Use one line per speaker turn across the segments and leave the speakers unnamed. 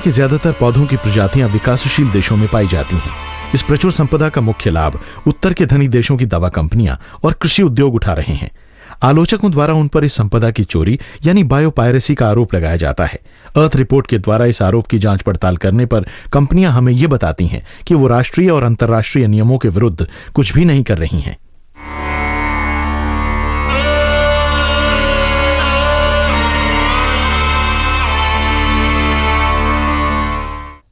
के ज्यादातर पौधों की प्रजातियां विकासशील देशों में पाई जाती हैं। इस प्रचुर संपदा का मुख्य लाभ उत्तर के धनी देशों की दवा कंपनियां और कृषि उद्योग उठा रहे हैं। आलोचकों द्वारा उन पर इस संपदा की चोरी यानी बायोपायरेसी का आरोप लगाया जाता है। अर्थ रिपोर्ट के द्वारा इस आरोप की जांच पड़ताल करने पर कंपनियां हमें ये बताती हैं कि वो राष्ट्रीय और अंतर्राष्ट्रीय नियमों के विरुद्ध कुछ भी नहीं कर रही हैं।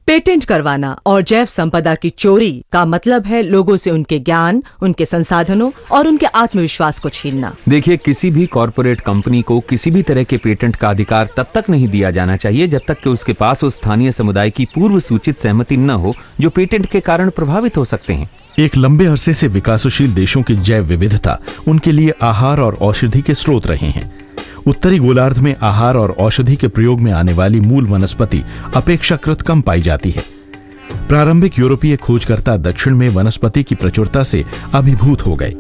पेटेंट करवाना और जैव संपदा की चोरी का मतलब है लोगों से उनके ज्ञान, उनके संसाधनों और उनके आत्मविश्वास को छीनना।
देखिए, किसी भी कॉरपोरेट कंपनी को किसी भी तरह के पेटेंट का अधिकार तब तक नहीं दिया जाना चाहिए जब तक कि उसके पास उस स्थानीय समुदाय की पूर्व सूचित सहमति न हो जो पेटेंट के कारण प्रभावित हो सकते हैं।
एक लंबे अरसे से विकासशील देशों की जैव विविधता उनके लिए आहार और औषधि के स्रोत रहे हैं। उत्तरी गोलार्ध में आहार और औषधि के प्रयोग में आने वाली मूल वनस्पति अपेक्षाकृत कम पाई जाती है। प्रारंभिक यूरोपीय खोजकर्ता दक्षिण में वनस्पति की प्रचुरता से अभिभूत हो गए।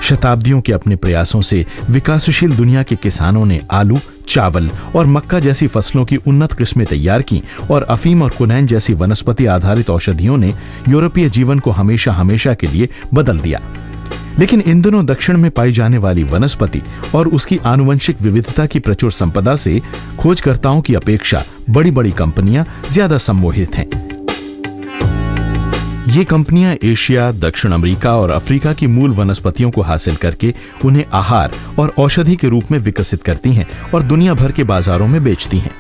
शताब्दियों के अपने प्रयासों से विकासशील दुनिया के किसानों ने आलू, चावल और मक्का जैसी फसलों की उन्नत किस्में तैयार की और अफीम और कुनैन जैसी वनस्पति आधारित औषधियों ने यूरोपीय जीवन को हमेशा हमेशा के लिए बदल दिया। लेकिन इन दिनों दक्षिण में पाई जाने वाली वनस्पति और उसकी आनुवंशिक विविधता की प्रचुर संपदा से खोजकर्ताओं की अपेक्षा बड़ी बड़ी कंपनियां ज्यादा सम्मोहित हैं। ये कंपनियां एशिया, दक्षिण अमेरिका और अफ्रीका की मूल वनस्पतियों को हासिल करके उन्हें आहार और औषधि के रूप में विकसित करती हैं और दुनिया भर के बाजारों में बेचती हैं।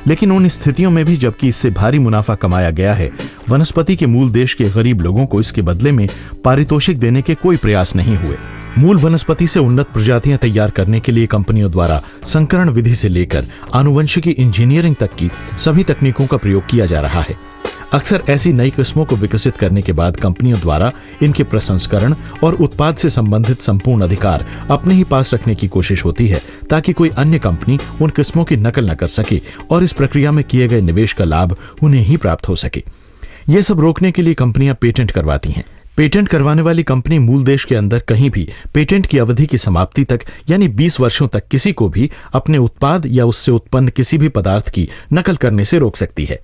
लेकिन उन स्थितियों में भी जबकि इससे भारी मुनाफा कमाया गया है, वनस्पति के मूल देश के गरीब लोगों को इसके बदले में पारितोषिक देने के कोई प्रयास नहीं हुए। मूल वनस्पति से उन्नत प्रजातियां तैयार करने के लिए कंपनियों द्वारा संकरण विधि से लेकर आनुवंशिकी इंजीनियरिंग तक की सभी तकनीकों का प्रयोग किया जा रहा है। अक्सर ऐसी नई किस्मों को विकसित करने के बाद कंपनियों द्वारा इनके प्रसंस्करण और उत्पाद से संबंधित संपूर्ण अधिकार अपने ही पास रखने की कोशिश होती है ताकि कोई अन्य कंपनी उन किस्मों की नकल न कर सके और इस प्रक्रिया में किए गए निवेश का लाभ उन्हें ही प्राप्त हो सके। ये सब रोकने के लिए कंपनियां पेटेंट करवाती हैं। पेटेंट करवाने वाली कंपनी मूल देश के अंदर कहीं भी पेटेंट की अवधि की समाप्ति तक यानी 20 वर्षों तक किसी को भी अपने उत्पाद या उससे उत्पन्न किसी भी पदार्थ की नकल करने से रोक सकती है।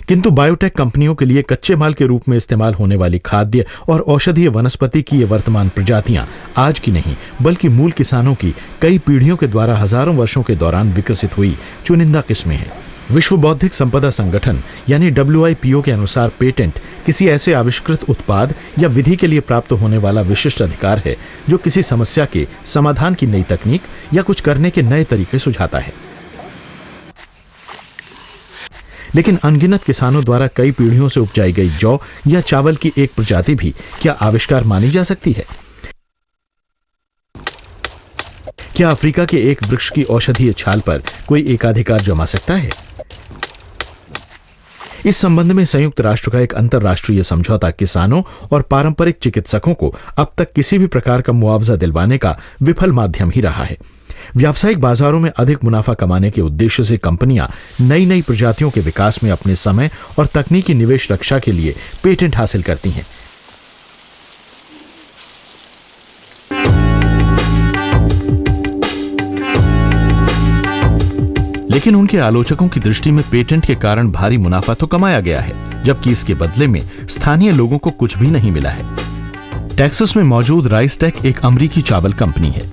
किंतु बायोटेक कंपनियों के लिए कच्चे माल के रूप में इस्तेमाल होने वाली खाद्य और औषधीय वनस्पति की ये वर्तमान प्रजातियां आज की नहीं बल्कि मूल किसानों की कई पीढ़ियों के द्वारा हजारों वर्षों के दौरान विकसित हुई चुनिंदा किस्में हैं। विश्व बौद्धिक संपदा संगठन यानी WIPO के अनुसार पेटेंट किसी ऐसे आविष्कृत उत्पाद या विधि के लिए प्राप्त होने वाला विशिष्ट अधिकार है जो किसी समस्या के समाधान की नई तकनीक या कुछ करने के नए तरीके सुझाता है। लेकिन अनगिनत किसानों द्वारा कई पीढ़ियों से उपजाई गई जौ या चावल की एक प्रजाति भी क्या आविष्कार मानी जा सकती है? क्या अफ्रीका के एक वृक्ष की औषधीय छाल पर कोई एकाधिकार जमा सकता है? इस संबंध में संयुक्त राष्ट्र का एक अंतर्राष्ट्रीय समझौता किसानों और पारंपरिक चिकित्सकों को अब तक किसी भी प्रकार का मुआवजा दिलवाने का विफल माध्यम ही रहा है। व्यावसायिक बाजारों में अधिक मुनाफा कमाने के उद्देश्य से कंपनियां नई नई प्रजातियों के विकास में अपने समय और तकनीकी निवेश रक्षा के लिए पेटेंट हासिल करती हैं। लेकिन उनके आलोचकों की दृष्टि में पेटेंट के कारण भारी मुनाफा तो कमाया गया है, जबकि इसके बदले में स्थानीय लोगों को कुछ भी नहीं मिला है। टेक्सास में मौजूद राइसटेक एक अमेरिकी चावल कंपनी है।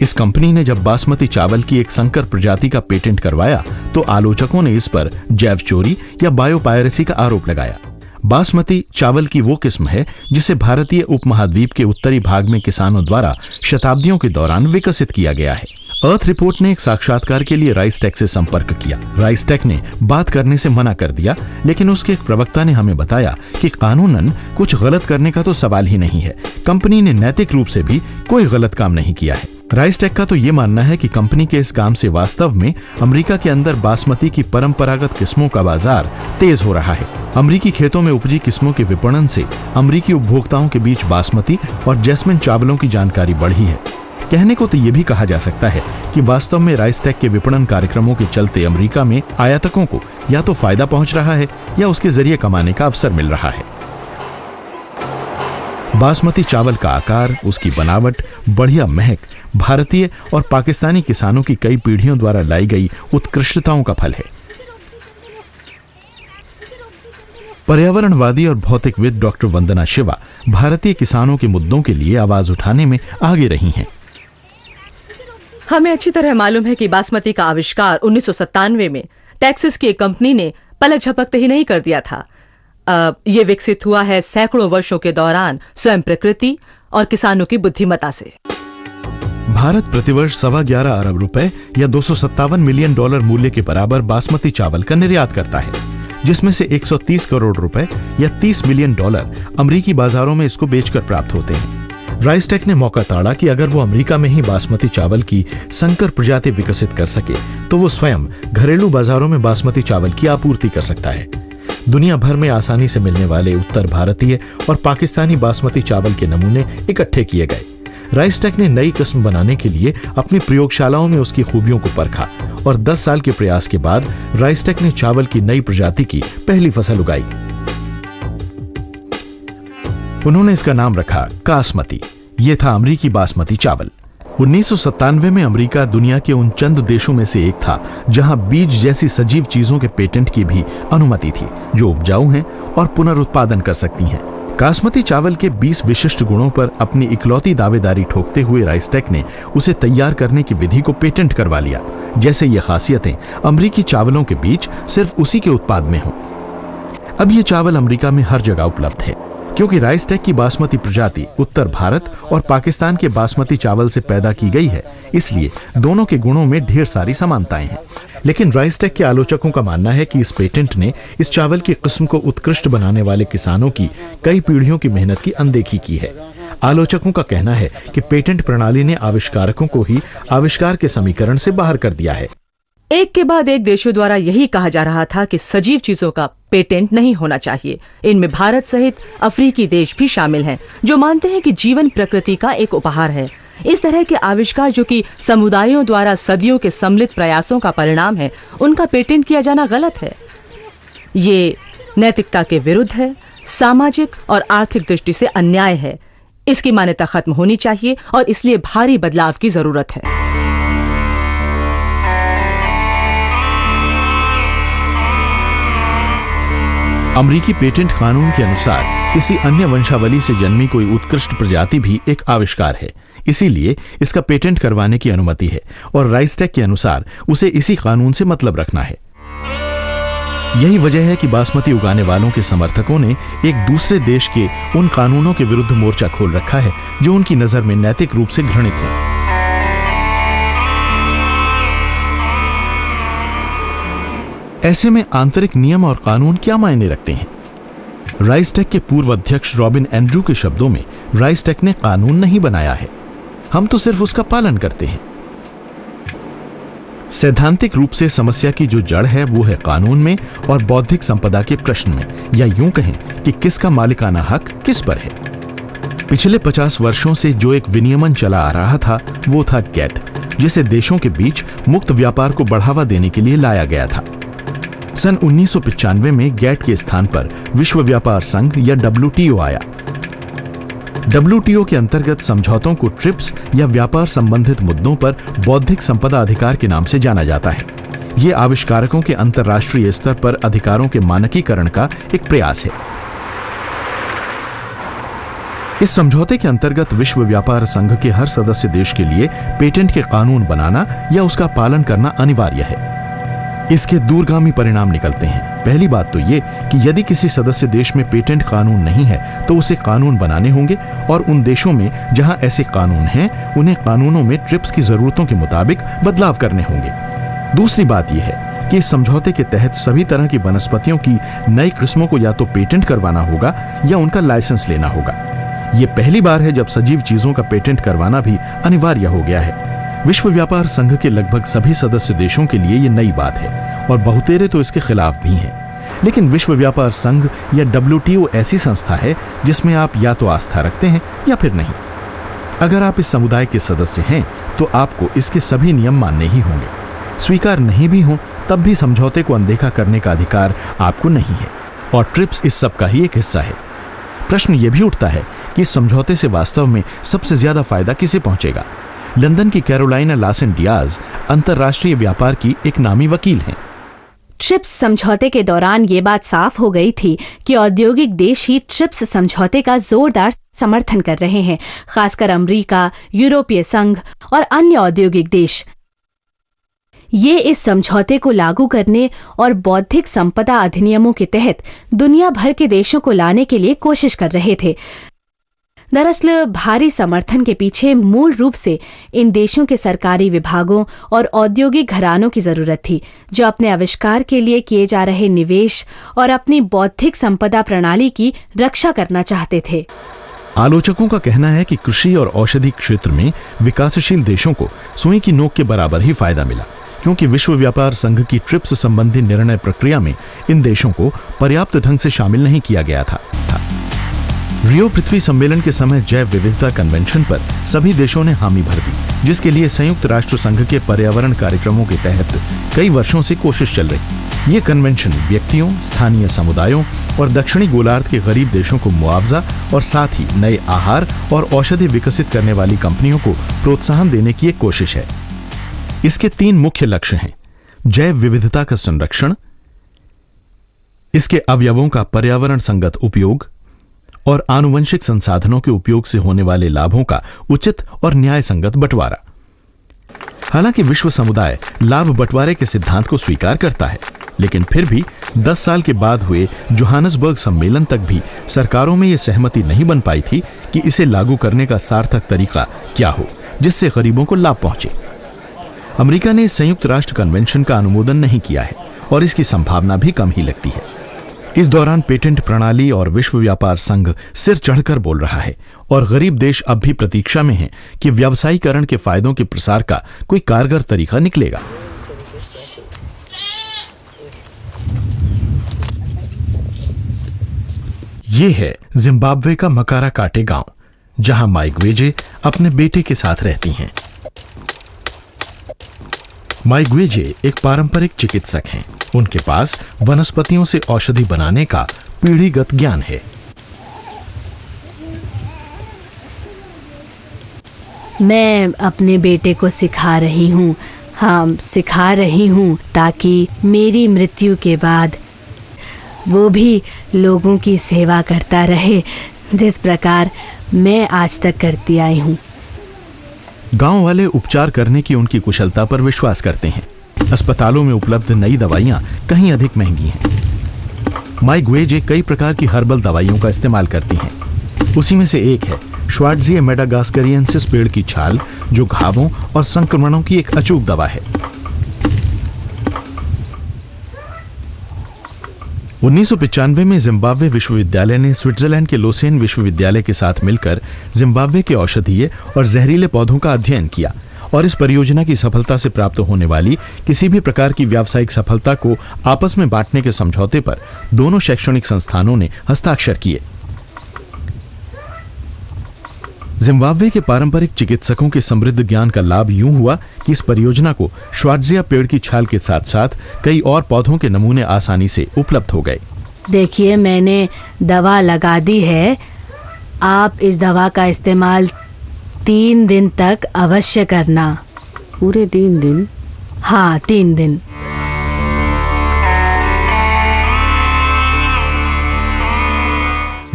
इस कंपनी ने जब बासमती चावल की एक संकर प्रजाति का पेटेंट करवाया तो आलोचकों ने इस पर जैव चोरी या बायोपायरेसी का आरोप लगाया। बासमती चावल की वो किस्म है जिसे भारतीय उपमहाद्वीप के उत्तरी भाग में किसानों द्वारा शताब्दियों के दौरान विकसित किया गया है। अर्थ रिपोर्ट ने एक साक्षात्कार के लिए राइसटेक से संपर्क किया। राइसटेक ने बात करने से मना कर दिया, लेकिन उसके एक प्रवक्ता ने हमें बताया कि कानूनन कुछ गलत करने का तो सवाल ही नहीं है। कंपनी ने नैतिक रूप से भी कोई गलत काम नहीं किया है। राइसटेक का तो ये मानना है कि कंपनी के इस काम से वास्तव में अमेरिका के अंदर बासमती की परंपरागत किस्मों का बाजार तेज हो रहा है। अमेरिकी खेतों में उपजी किस्मों के विपणन से अमेरिकी उपभोक्ताओं के बीच बासमती और जैस्मिन चावलों की जानकारी बढ़ी है। कहने को तो ये भी कहा जा सकता है कि वास्तव में राइसटेक के विपणन कार्यक्रमों के चलते अमेरिका में आयातकों को या तो फायदा पहुंच रहा है या उसके जरिए कमाने का अवसर मिल रहा है। बासमती चावल का आकार, उसकी बनावट, बढ़िया महक भारतीय और पाकिस्तानी किसानों की कई पीढ़ियों द्वारा लाई गई उत्कृष्टताओं का फल है। पर्यावरणवादी और भौतिकविद डॉक्टर वंदना शिवा भारतीय किसानों के मुद्दों के लिए आवाज उठाने में आगे रही हैं।
हमें अच्छी तरह मालूम है कि बासमती का आविष्कार 1997 में टेक्सास की एक कंपनी ने पलक झपकते ही नहीं कर दिया था। ये विकसित हुआ है सैकड़ों वर्षों के दौरान स्वयं प्रकृति और किसानों की बुद्धिमत्ता से।
भारत प्रतिवर्ष 11.25 अरब रुपए या $257 मिलियन मूल्य के बराबर बासमती चावल का निर्यात करता है, जिसमें से 130 करोड़ रुपए या $30 मिलियन अमेरिकी बाजारों में इसको बेचकर प्राप्त होते हैं। राइसटेक ने मौका ताड़ा कि अगर वो अमेरिका में ही बासमती चावल की संकर प्रजाति विकसित कर सके तो वो स्वयं घरेलू बाजारों में बासमती चावल की आपूर्ति कर सकता है। दुनिया भर में आसानी से मिलने वाले उत्तर भारतीय और पाकिस्तानी बासमती चावल के नमूने इकट्ठे किए गए। राइसटेक ने नई किस्म बनाने के लिए अपनी प्रयोगशालाओं में उसकी खूबियों को परखा और 10 साल के प्रयास के बाद राइसटेक ने चावल की नई प्रजाति की पहली फसल उगाई। उन्होंने इसका नाम रखा कासमती। ये था अमरीकी बासमती चावल। 1997 में अमेरिका दुनिया के उन चंद देशों में से एक था जहां बीज जैसी सजीव चीजों के पेटेंट की भी अनुमति थी, जो उपजाऊ हैं और पुनरुत्पादन कर सकती हैं। कासमती चावल के 20 विशिष्ट गुणों पर अपनी इकलौती दावेदारी ठोकते हुए राइसटेक ने उसे तैयार करने की विधि को पेटेंट करवा लिया, जैसे ये खासियतें अमरीकी चावलों के बीच सिर्फ उसी के उत्पाद में हों। अब ये चावल अमरीका में हर जगह उपलब्ध है, क्योंकि राइसटेक की बासमती प्रजाति उत्तर भारत और पाकिस्तान के बासमती चावल से पैदा की गई है, इसलिए दोनों के गुणों में ढेर सारी समानताएं हैं। लेकिन राइसटेक के आलोचकों का मानना है कि इस पेटेंट ने इस चावल की किस्म को उत्कृष्ट बनाने वाले किसानों की कई पीढ़ियों की मेहनत की अनदेखी की है। आलोचकों का कहना है कि पेटेंट प्रणाली ने आविष्कारकों को ही आविष्कार के समीकरण से बाहर कर दिया है।
एक के बाद एक देशों द्वारा यही कहा जा रहा था कि सजीव चीजों का पेटेंट नहीं होना चाहिए। इनमें भारत सहित अफ्रीकी देश भी शामिल हैं, जो मानते हैं कि जीवन प्रकृति का एक उपहार है। इस तरह के आविष्कार जो कि समुदायों द्वारा सदियों के सम्मिलित प्रयासों का परिणाम है, उनका पेटेंट किया जाना गलत है। ये नैतिकता के विरुद्ध है, सामाजिक और आर्थिक दृष्टि से अन्याय है। इसकी मान्यता खत्म होनी चाहिए और इसलिए भारी बदलाव की जरूरत है।
अमेरिकी पेटेंट कानून के अनुसार किसी अन्य वंशावली से जन्मी कोई उत्कृष्ट प्रजाति भी एक आविष्कार है, इसीलिए इसका पेटेंट करवाने की अनुमति है और राइसटेक के अनुसार उसे इसी कानून से मतलब रखना है। यही वजह है कि बासमती उगाने वालों के समर्थकों ने एक दूसरे देश के उन कानूनों के विरुद्ध मोर्चा खोल रखा है जो उनकी नजर में नैतिक रूप से घृणित है। ऐसे में आंतरिक नियम और कानून क्या मायने रखते हैं? राइसटेक के पूर्व अध्यक्ष रॉबिन एंड्रू के शब्दों में, राइसटेक ने कानून नहीं बनाया है, हम तो सिर्फ उसका पालन करते हैं। सैद्धांतिक रूप से समस्या की जो जड़ है वो है कानून में और बौद्धिक संपदा के प्रश्न में, या यूं कहें कि किसका मालिकाना हक किस पर है। पिछले 50 वर्षों से जो एक विनियमन चला आ रहा था वो था गैट, जिसे देशों के बीच मुक्त व्यापार को बढ़ावा देने के लिए लाया गया था। सन 1995 में गैट के स्थान पर विश्व व्यापार संघ या WTO आया। WTO के अंतर्गत समझौतों को ट्रिप्स या व्यापार संबंधित मुद्दों पर बौद्धिक संपदा अधिकार के नाम से जाना जाता है। ये आविष्कारकों के अंतर्राष्ट्रीय स्तर पर अधिकारों के मानकीकरण का एक प्रयास है। इस समझौते के अंतर्गत विश्व व्यापार संघ के हर सदस्य देश के लिए पेटेंट के कानून बनाना या उसका पालन करना अनिवार्य है। इसके दूरगामी परिणाम निकलते हैं। पहली बात तो ये कि यदि किसी सदस्य देश में पेटेंट कानून नहीं है तो उसे कानून बनाने होंगे और उन देशों में जहां ऐसे कानून हैं उन्हें कानूनों में ट्रिप्स की जरूरतों के मुताबिक बदलाव करने होंगे। दूसरी बात यह है कि इस समझौते के तहत सभी तरह की वनस्पतियों की नई किस्मों को या तो पेटेंट करवाना होगा या उनका लाइसेंस लेना होगा। यह पहली बार है जब सजीव चीजों का पेटेंट करवाना भी अनिवार्य हो गया है। विश्व व्यापार संघ के लगभग सभी सदस्य देशों के लिए ये नई बात है और बहुतेरे तो इसके खिलाफ भी हैं। लेकिन विश्व व्यापार संघ या WTO ऐसी संस्था है जिसमें आप या तो आस्था रखते हैं या फिर नहीं। अगर आप इस समुदाय के सदस्य हैं तो आपको इसके सभी नियम मानने ही होंगे। स्वीकार नहीं भी हों तब भी समझौते को अनदेखा करने का अधिकार आपको नहीं है और ट्रिप्स इस सब का ही एक हिस्सा है। प्रश्न यह भी उठता है कि इस समझौते से वास्तव में सबसे ज्यादा फायदा किसे पहुंचेगा? लंदन की कैरोलाइना लासेन डियाज अंतर्राष्ट्रीय व्यापार की एक नामी वकील हैं।
ट्रिप्स समझौते के दौरान ये बात साफ हो गई थी कि औद्योगिक देश ही ट्रिप्स समझौते का जोरदार समर्थन कर रहे हैं, खासकर अमेरिका, यूरोपीय संघ और अन्य औद्योगिक देश। ये इस समझौते को लागू करने और बौद्धिक संपदा अधिनियमों के तहत दुनिया भर के देशों को लाने के लिए कोशिश कर रहे थे। दरअसल भारी समर्थन के पीछे मूल रूप से इन देशों के सरकारी विभागों और औद्योगिक घरानों की जरूरत थी, जो अपने आविष्कार के लिए किए जा रहे निवेश और अपनी बौद्धिक संपदा प्रणाली की रक्षा करना चाहते थे।
आलोचकों का कहना है कि कृषि और औषधि क्षेत्र में विकासशील देशों को सुई की नोक के बराबर ही फायदा मिला, क्योंकि विश्व व्यापार संघ की ट्रिप्स संबंधी निर्णय प्रक्रिया में इन देशों को पर्याप्त ढंग से शामिल नहीं किया गया था। रियो पृथ्वी सम्मेलन के समय जैव विविधता कन्वेंशन पर सभी देशों ने हामी भर दी, जिसके लिए संयुक्त राष्ट्र संघ के पर्यावरण कार्यक्रमों के तहत कई वर्षों से कोशिश चल रही। ये कन्वेंशन व्यक्तियों, स्थानीय समुदायों और दक्षिणी गोलार्ध के गरीब देशों को मुआवजा और साथ ही नए आहार और औषधि विकसित करने वाली कंपनियों को प्रोत्साहन देने की एक कोशिश है। इसके 3 मुख्य लक्ष्य हैं: जैव विविधता का संरक्षण, इसके अवयवों का पर्यावरण संगत उपयोग और आनुवंशिक संसाधनों के उपयोग से होने वाले लाभों का उचित और न्याय संगत बंटवारा। हालांकि विश्व समुदाय लाभ बंटवारे के सिद्धांत को स्वीकार करता है, लेकिन फिर भी 10 साल के बाद हुए जोहानसबर्ग सम्मेलन तक भी सरकारों में यह सहमति नहीं बन पाई थी कि इसे लागू करने का सार्थक तरीका क्या हो जिससे गरीबों को लाभ पहुंचे। अमेरिका ने संयुक्त राष्ट्र कन्वेंशन का अनुमोदन नहीं किया है और इसकी संभावना भी कम ही लगती है। इस दौरान पेटेंट प्रणाली और विश्व व्यापार संघ सिर चढ़कर बोल रहा है और गरीब देश अब भी प्रतीक्षा में हैं कि व्यावसायीकरण के फायदों के प्रसार का कोई कारगर तरीका निकलेगा। ये है जिम्बाब्वे का मकारा काटे गांव, जहां माइग्वेजे अपने बेटे के साथ रहती हैं। माइग्वेजे एक पारंपरिक चिकित्सक हैं। उनके पास वनस्पतियों से औषधि बनाने का पीढ़ीगत ज्ञान है।
मैं अपने बेटे को सिखा रही हूँ, सिखा रही हूँ ताकि मेरी मृत्यु के बाद वो भी लोगों की सेवा करता रहे, जिस प्रकार मैं आज तक करती आई हूँ।
गांव वाले उपचार करने की उनकी कुशलता पर विश्वास करते हैं। अस्पतालों में उपलब्ध नई दवाइयां कहीं अधिक महंगी हैं। माइग्वेजे कई प्रकार की हर्बल दवाइयों का इस्तेमाल करती हैं। उसी में से एक है श्वार्ट्जिया मेडागास्करियंसिस पेड़ की छाल, जो घावों और संक्रमणों की एक अचूक दवा है। 1995 में जिम्बाब्वे विश्वविद्यालय ने स्विट्जरलैंड के लोसेन विश्वविद्यालय के साथ मिलकर जिम्बाब्वे के औषधीय और जहरीले पौधों का अध्ययन किया और इस परियोजना की सफलता से प्राप्त होने वाली किसी भी प्रकार की व्यावसायिक सफलता को आपस में बांटने के समझौते पर दोनों शैक्षणिक संस्थानों ने हस्ताक्षर किए। जिम्बाब्वे के पारंपरिक चिकित्सकों के समृद्ध ज्ञान का लाभ यूं हुआ कि इस परियोजना को श्वार्ट्जिया पेड़ की छाल के साथ साथ कई और पौधों के नमूने आसानी से उपलब्ध हो गए।
देखिए, मैंने दवा लगा दी है। आप इस दवा का इस्तेमाल 3 दिन तक अवश्य करना।
पूरे 3 दिन?
हाँ, 3 दिन।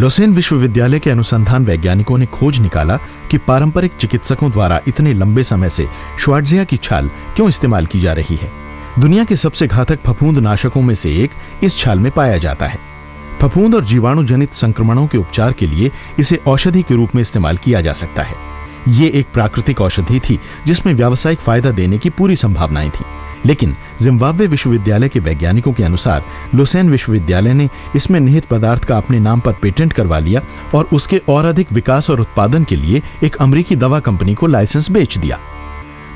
लोसेन विश्वविद्यालय के अनुसंधान वैज्ञानिकों ने खोज निकाला कि पारंपरिक चिकित्सकों द्वारा इतने लंबे समय से श्वार्ट्जिया की छाल क्यों इस्तेमाल की जा रही है। दुनिया के सबसे घातक फफूंद नाशकों में से एक इस छाल में पाया जाता है। फफूंद और जीवाणु जनित संक्रमणों के उपचार के लिए इसे औषधि के रूप में इस्तेमाल किया जा सकता है। ये एक प्राकृतिक औषधि थी जिसमें व्यावसायिक फायदा देने की पूरी संभावनाएं थी, लेकिन जिम्बाब्वे विश्वविद्यालय के वैज्ञानिकों के अनुसार लोसेन विश्वविद्यालय ने इसमें निहित पदार्थ का अपने नाम पर पेटेंट करवा लिया और उसके और अधिक विकास और उत्पादन के लिए एक अमेरिकी दवा कंपनी को लाइसेंस बेच दिया।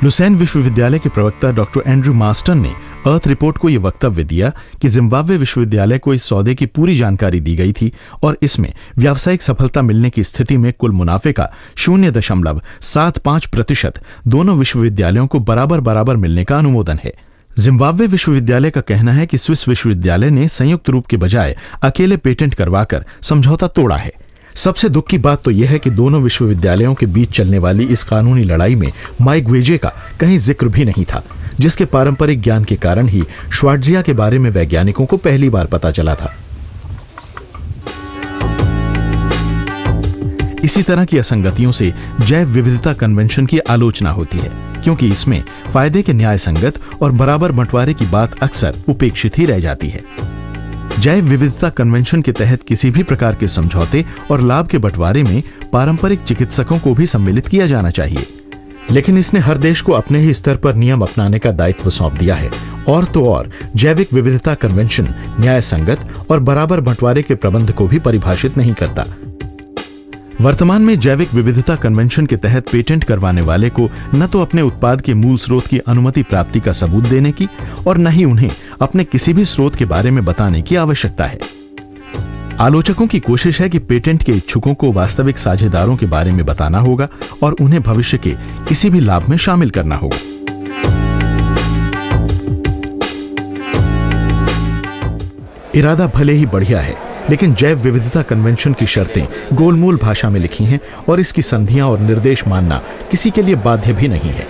लुसेन विश्वविद्यालय के प्रवक्ता डॉक्टर एंड्रू मास्टन ने अर्थ रिपोर्ट को यह वक्तव्य दिया कि जिम्बाब्वे विश्वविद्यालय को इस सौदे की पूरी जानकारी दी गई थी और इसमें व्यावसायिक सफलता मिलने की स्थिति में कुल मुनाफे का 0.75% दोनों विश्वविद्यालयों को बराबर बराबर मिलने का अनुमोदन है। जिम्बाब्वे विश्वविद्यालय का कहना है कि स्विस विश्वविद्यालय ने संयुक्त रूप के बजाय अकेले पेटेंट करवाकर समझौता तोड़ा है। सबसे दुख की बात तो यह है कि दोनों विश्वविद्यालयों के बीच चलने वाली इस कानूनी लड़ाई में माइग्वेजे का कहीं जिक्र भी नहीं था, जिसके पारंपरिक ज्ञान के कारण ही श्वार्ट्जिया के बारे में वैज्ञानिकों को पहली बार पता चला था। इसी तरह की असंगतियों से जैव विविधता कन्वेंशन की आलोचना होती है, क्योंकि इसमें फायदे के न्याय संगत और बराबर बंटवारे की बात अक्सर उपेक्षित ही रह जाती है। जैव विविधता कन्वेंशन के तहत किसी भी प्रकार के समझौते और लाभ के बंटवारे में पारंपरिक चिकित्सकों को भी सम्मिलित किया जाना चाहिए, लेकिन इसने हर देश को अपने ही स्तर पर नियम अपनाने का दायित्व सौंप दिया है। और तो और जैविक विविधता कन्वेंशन न्याय संगत और बराबर बंटवारे के प्रबंध को भी परिभाषित नहीं करता। वर्तमान में जैविक विविधता कन्वेंशन के तहत पेटेंट करवाने वाले को न तो अपने उत्पाद के मूल स्रोत की अनुमति प्राप्ति का सबूत देने की और न ही उन्हें अपने किसी भी स्रोत के बारे में बताने की आवश्यकता है। आलोचकों की कोशिश है कि पेटेंट के इच्छुकों को वास्तविक साझेदारों के बारे में बताना होगा और उन्हें भविष्य के किसी भी लाभ में शामिल करना होगा। इरादा भले ही बढ़िया है, लेकिन जैव विविधता कन्वेंशन की शर्तें गोलमोल भाषा में लिखी हैं और इसकी संधियां और निर्देश मानना किसी के लिए बाध्य भी नहीं है।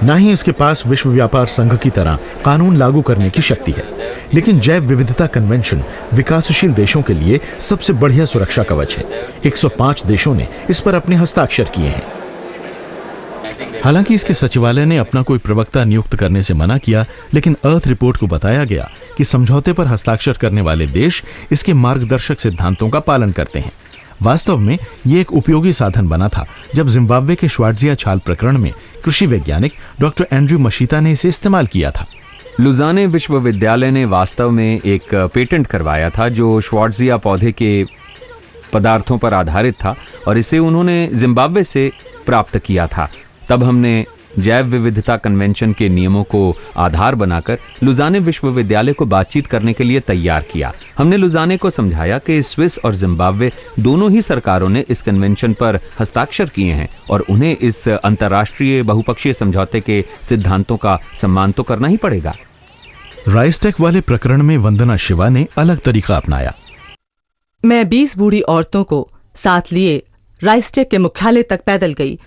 न ही इसके पास विश्व व्यापार संघ की तरह कानून लागू करने की शक्ति है, लेकिन जैव विविधता कन्वेंशन विकासशील देशों के लिए सबसे बढ़िया सुरक्षा कवच है। 105 देशों ने इस पर अपने हस्ताक्षर किए हैं। हालांकि इसके सचिवालय ने अपना कोई प्रवक्ता नियुक्त करने से मना किया, लेकिन अर्थ रिपोर्ट को बताया गया कि समझौते पर हस्ताक्षर करने वाले देश इसके मार्गदर्शक सिद्धांतों का पालन करते हैं। वास्तव में ये एक उपयोगी साधन बना था जब जिम्बाब्वे के श्वार्ट्जिया छाल प्रकरण में कृषि वैज्ञानिक डॉक्टर एंड्रयू मशीता ने इसे इस्तेमाल किया था।
लुज़ाने विश्वविद्यालय ने वास्तव में एक पेटेंट करवाया था जो श्वार्ट्जिया पौधे के पदार्थों पर आधारित था और इसे उन्होंने जिम्बाब्वे से प्राप्त किया था। तब हमने जैव विविधता कन्वेंशन के नियमों को आधार बनाकर लुज़ाने विश्वविद्यालय को बातचीत करने के लिए तैयार किया। हमने लुज़ाने को समझाया कि स्विस और जिम्बाब्वे दोनों ही सरकारों ने इस कन्वेंशन पर हस्ताक्षर किए हैं और उन्हें इस अंतर्राष्ट्रीय बहुपक्षीय समझौते के सिद्धांतों का सम्मान तो करना ही पड़ेगा।
राइसटेक वाले प्रकरण में वंदना शिवा ने अलग तरीका अपनाया।
मैं 20 बूढ़ी औरतों को साथ लिए राइसटेक के मुख्यालय तक पैदल गई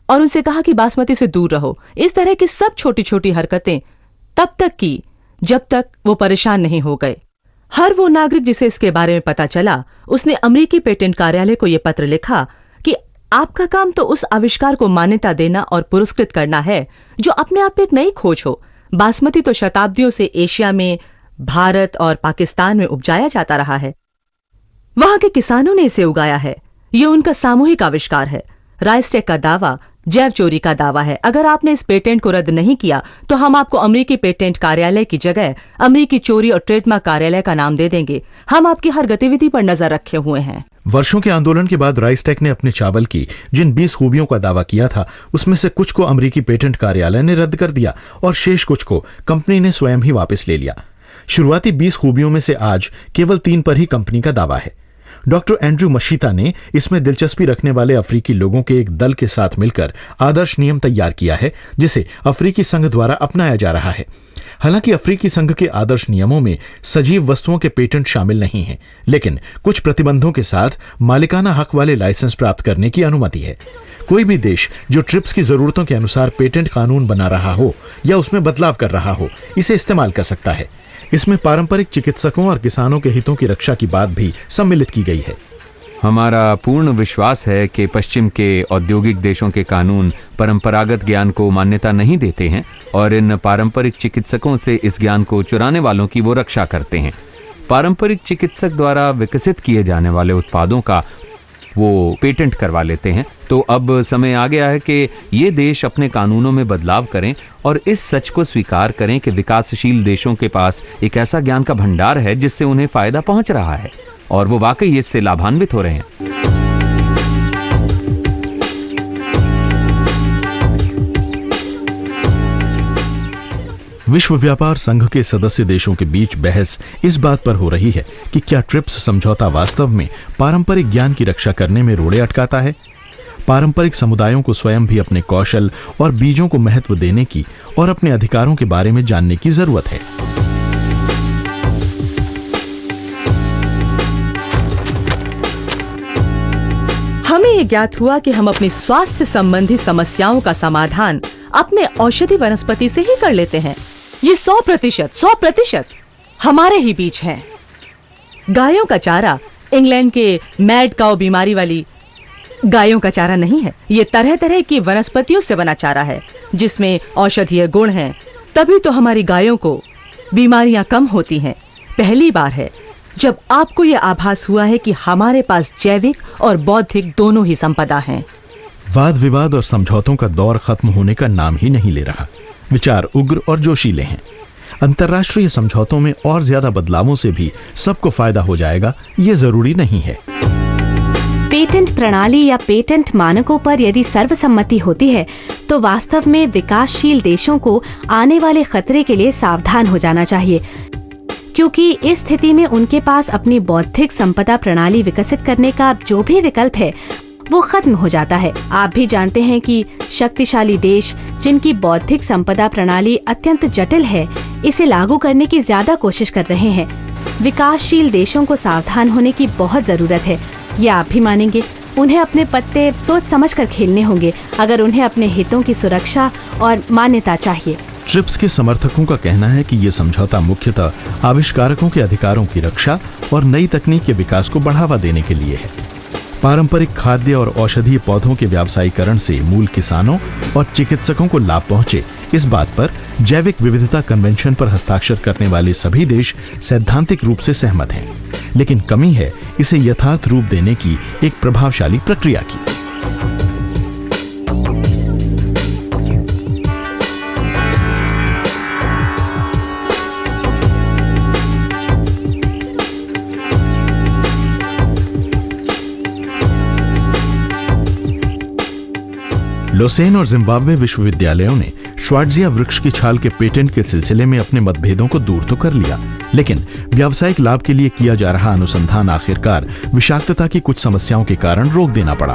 और उनसे कहा कि बासमती से दूर रहो। इस तरह की सब छोटी छोटी हरकतें तब तक की जब तक वो परेशान नहीं हो गए। हर वो नागरिक जिसे इसके बारे में पता चला, उसने अमेरिकी पेटेंट कार्यालय को ये पत्र लिखा कि आपका काम तो उस आविष्कार को मान्यता देना और पुरस्कृत करना है जो अपने आप में एक नई खोज हो। बासमती तो शताब्दियों से एशिया में, भारत और पाकिस्तान में उपजाया जाता रहा है। वहां के किसानों ने इसे उगाया है। ये उनका सामूहिक आविष्कार है। राइसटेक का दावा जैव चोरी का दावा है। अगर आपने इस पेटेंट को रद्द नहीं किया तो हम आपको अमेरिकी पेटेंट कार्यालय की जगह अमेरिकी चोरी और ट्रेडमार्क कार्यालय का नाम दे देंगे। हम आपकी हर गतिविधि पर नजर रखे हुए हैं।
वर्षों के आंदोलन के बाद राइसटेक ने अपने चावल की जिन 20 खूबियों का दावा किया था, उसमें से कुछ को अमेरिकी पेटेंट कार्यालय ने रद्द कर दिया और शेष कुछ को कंपनी ने स्वयं ही वापस ले लिया। शुरुआती 20 खूबियों में से आज केवल 3 पर ही कंपनी का दावा है। डॉक्टर एंड्रयू मशीता ने इसमें दिलचस्पी रखने वाले अफ्रीकी लोगों के एक दल के साथ मिलकर आदर्श नियम तैयार किया है, जिसे अफ्रीकी संघ द्वारा अपनाया जा रहा है। हालांकि अफ्रीकी संघ के आदर्श नियमों में सजीव वस्तुओं के पेटेंट शामिल नहीं हैं, लेकिन कुछ प्रतिबंधों के साथ मालिकाना हक वाले लाइसेंस प्राप्त करने की अनुमति है। कोई भी देश जो ट्रिप्स की जरूरतों के अनुसार पेटेंट कानून बना रहा हो या उसमें बदलाव कर रहा हो, इसे इस्तेमाल कर सकता है। इसमें पारंपरिक चिकित्सकों और किसानों के हितों की रक्षा की बात भी सम्मिलित की गई है।
हमारा पूर्ण विश्वास है कि पश्चिम के औद्योगिक देशों के कानून परंपरागत ज्ञान को मान्यता नहीं देते हैं और इन पारंपरिक चिकित्सकों से इस ज्ञान को चुराने वालों की वो रक्षा करते हैं। पारंपरिक चिकित्सक द्वारा विकसित किए जाने वाले उत्पादों का वो पेटेंट करवा लेते हैं। तो अब समय आ गया है कि ये देश अपने कानूनों में बदलाव करें और इस सच को स्वीकार करें कि विकासशील देशों के पास एक ऐसा ज्ञान का भंडार है जिससे उन्हें फायदा पहुंच रहा है और वो वाकई इससे लाभान्वित हो रहे हैं।
विश्व व्यापार संघ के सदस्य देशों के बीच बहस इस बात पर हो रही है कि क्या ट्रिप्स समझौता वास्तव में पारंपरिक ज्ञान की रक्षा करने में रोड़े अटकाता है। पारंपरिक समुदायों को स्वयं भी अपने कौशल और बीजों को महत्व देने की और अपने अधिकारों के बारे में जानने की जरूरत है।
हमें हमें ये ज्ञात हुआ कि हम अपनी स्वास्थ्य संबंधी समस्याओं का समाधान अपने औषधि वनस्पति से ही कर लेते हैं। ये 100% हमारे ही बीच है। गायों का चारा इंग्लैंड के मैड काउ बीमारी वाली गायों का चारा नहीं है। ये तरह तरह की वनस्पतियों से बना चारा है जिसमें औषधीय गुण हैं। तभी तो हमारी गायों को बीमारियां कम होती हैं। पहली बार है जब आपको ये आभास हुआ है कि हमारे पास जैविक और बौद्धिक दोनों ही संपदा हैं।
वाद विवाद और समझौतों का दौर खत्म होने का नाम ही नहीं ले रहा। विचार उग्र और जोशीले हैं। अंतर्राष्ट्रीय समझौतों में और ज्यादा बदलावों से भी सबको फायदा हो जाएगा, ये जरूरी नहीं है।
पेटेंट प्रणाली या पेटेंट मानकों पर यदि सर्वसम्मति होती है तो वास्तव में विकासशील देशों को आने वाले खतरे के लिए सावधान हो जाना चाहिए, क्योंकि इस स्थिति में उनके पास अपनी बौद्धिक संपदा प्रणाली विकसित करने का जो भी विकल्प है वो खत्म हो जाता है। आप भी जानते हैं कि शक्तिशाली देश जिनकी बौद्धिक संपदा प्रणाली अत्यंत जटिल है, इसे लागू करने की ज्यादा कोशिश कर रहे हैं। विकासशील देशों को सावधान होने की बहुत जरूरत है। ये आप भी मानेंगे। उन्हें अपने पत्ते सोच समझकर खेलने होंगे अगर उन्हें अपने हितों की सुरक्षा और मान्यता चाहिए।
ट्रिप्स के समर्थकों का कहना है कि ये समझौता मुख्यतः आविष्कारकों के अधिकारों की रक्षा और नई तकनीक के विकास को बढ़ावा देने के लिए है। पारंपरिक खाद्य और औषधीय पौधों के व्यावसायीकरण से मूल किसानों और चिकित्सकों को लाभ पहुंचे, इस बात पर जैविक विविधता कन्वेंशन पर हस्ताक्षर करने वाले सभी देश सैद्धांतिक रूप से सहमत हैं। लेकिन कमी है इसे यथार्थ रूप देने की एक प्रभावशाली प्रक्रिया की। लोसेन और जिम्बाब्वे विश्वविद्यालयों ने श्वार्ट्जिया वृक्ष की छाल के पेटेंट के सिलसिले में अपने मतभेदों को दूर तो कर लिया, लेकिन व्यावसायिक लाभ के लिए किया जा रहा अनुसंधान आखिरकार विषाक्तता की कुछ समस्याओं के कारण रोक देना पड़ा।